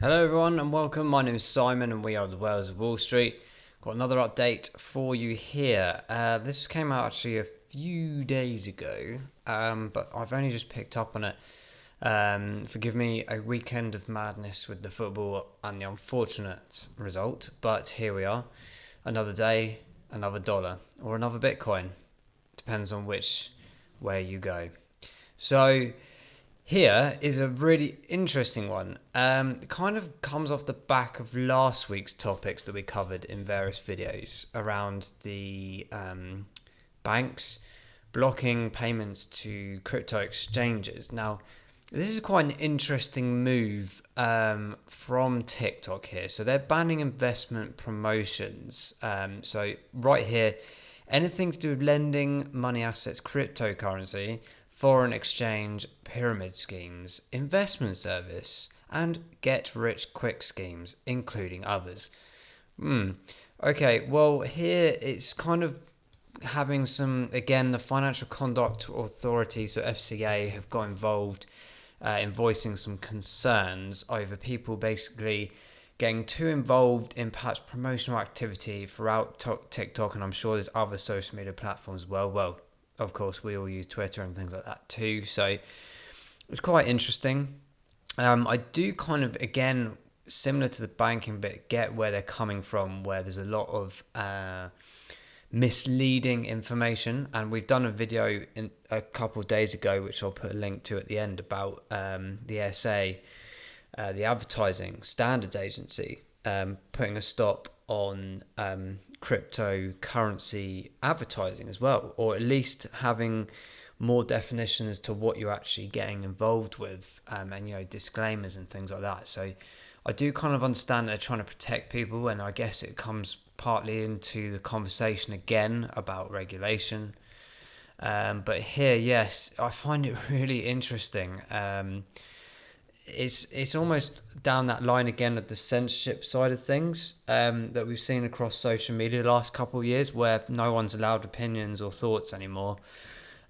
Hello everyone and welcome. My name is Simon and we are the Whales of Wall Street. Got another update for you here. This came out actually a few days ago, but I've only just picked up on it. Forgive me, a weekend of madness with the football and the unfortunate result, but here we are. Another day, another dollar, or another Bitcoin. Depends on which way you go. So here is a really interesting one. It kind of comes off the back of last week's topics that we covered in various videos around the banks blocking payments to crypto exchanges. Now, this is quite an interesting move from TikTok here. So they're banning investment promotions. So right here, anything to do with lending, money assets, cryptocurrency, foreign exchange, pyramid schemes, investment service, and get rich quick schemes, including others. Okay, well, here it's kind of having some, again, the Financial Conduct Authority, so FCA, have got involved in voicing some concerns over people basically getting too involved in perhaps promotional activity throughout TikTok, and I'm sure there's other social media platforms as well. Well, of course, we all use Twitter and things like that too. So it's quite interesting. I do kind of, again, similar to the banking bit, get where they're coming from, where there's a lot of misleading information. And we've done a video a couple of days ago, which I'll put a link to at the end, about the SA, the Advertising Standards Agency, putting a stop on cryptocurrency advertising as well, or at least having more definition as to what you're actually getting involved with, and disclaimers and things like that. So I do kind of understand they're trying to protect people, and I guess it comes partly into the conversation again about regulation. But here, yes, I find it really interesting. It's almost down that line again of the censorship side of things, that we've seen across social media the last couple of years, where no one's allowed opinions or thoughts anymore.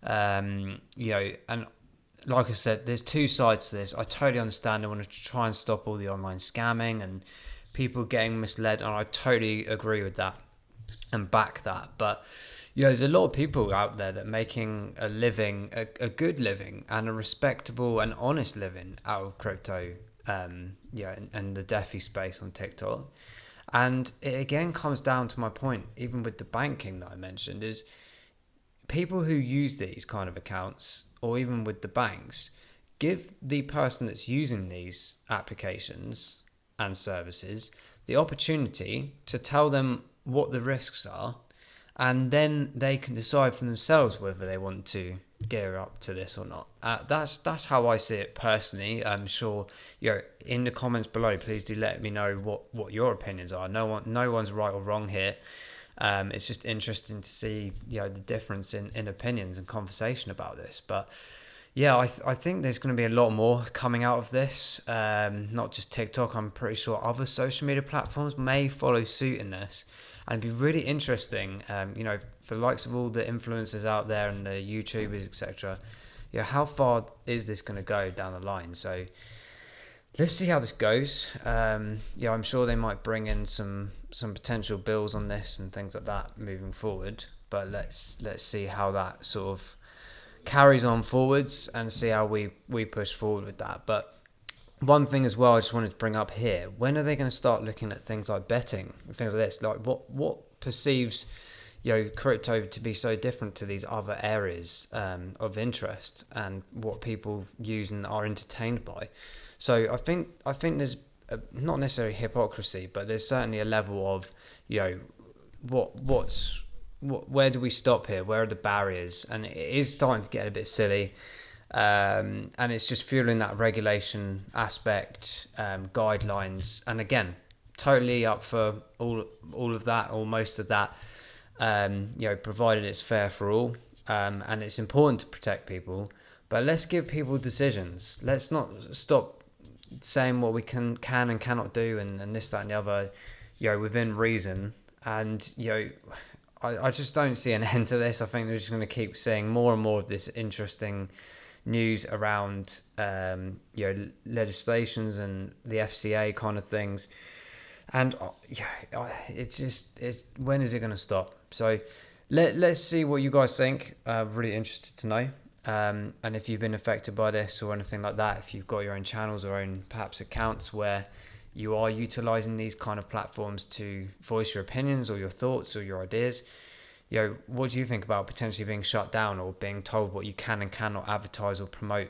And like I said, there's two sides to this. I totally understand they want to try and stop all the online scamming and people getting misled, and I totally agree with that and back that. But there's a lot of people out there that are making a living, a good living, and a respectable and honest living out of crypto, and the DeFi space on TikTok. And it again comes down to my point, even with the banking that I mentioned, is people who use these kind of accounts, or even with the banks, give the person that's using these applications and services the opportunity to tell them what the risks are, and then they can decide for themselves whether they want to gear up to this or not. That's how I see it personally. I'm sure in the comments below, please do let me know what your opinions are. No one's right or wrong here. It's just interesting to see the difference in opinions and conversation about this. But yeah, I think there's going to be a lot more coming out of this. Not just TikTok. I'm pretty sure other social media platforms may follow suit in this. And it'd be really interesting, for the likes of all the influencers out there and the YouTubers, etc. How far is this going to go down the line? So let's see how this goes. I'm sure they might bring in some potential bills on this and things like that moving forward. But let's see how that sort of carries on forwards and see how we push forward with that. But one thing as well I just wanted to bring up here: when are they going to start looking at things like betting, things like this? Like what perceives crypto to be so different to these other areas of interest, and what people use and are entertained by? So I think there's not necessarily hypocrisy, but there's certainly a level of where do we stop here? Where are the barriers? And it is starting to get a bit silly. And it's just fueling that regulation aspect, guidelines, and again, totally up for all of that, or most of that, provided it's fair for all, and it's important to protect people. But let's give people decisions. Let's not stop saying what we can and cannot do, and this, that, and the other, within reason. And I just don't see an end to this. I think they're just going to keep seeing more and more of this interesting news around legislations and the FCA kind of things. And when is it going to stop? So let's see what you guys think. Really interested to know. And if you've been affected by this or anything like that, if you've got your own channels or own perhaps accounts where you are utilizing these kind of platforms to voice your opinions or your thoughts or your ideas, what do you think about potentially being shut down or being told what you can and cannot advertise or promote,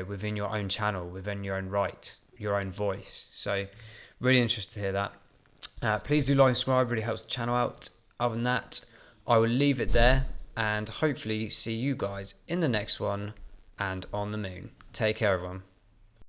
within your own channel, within your own right, your own voice? So really interested to hear that. Please do like and subscribe, really helps the channel out. Other than that, I will leave it there and hopefully see you guys in the next one and on the moon. Take care, everyone.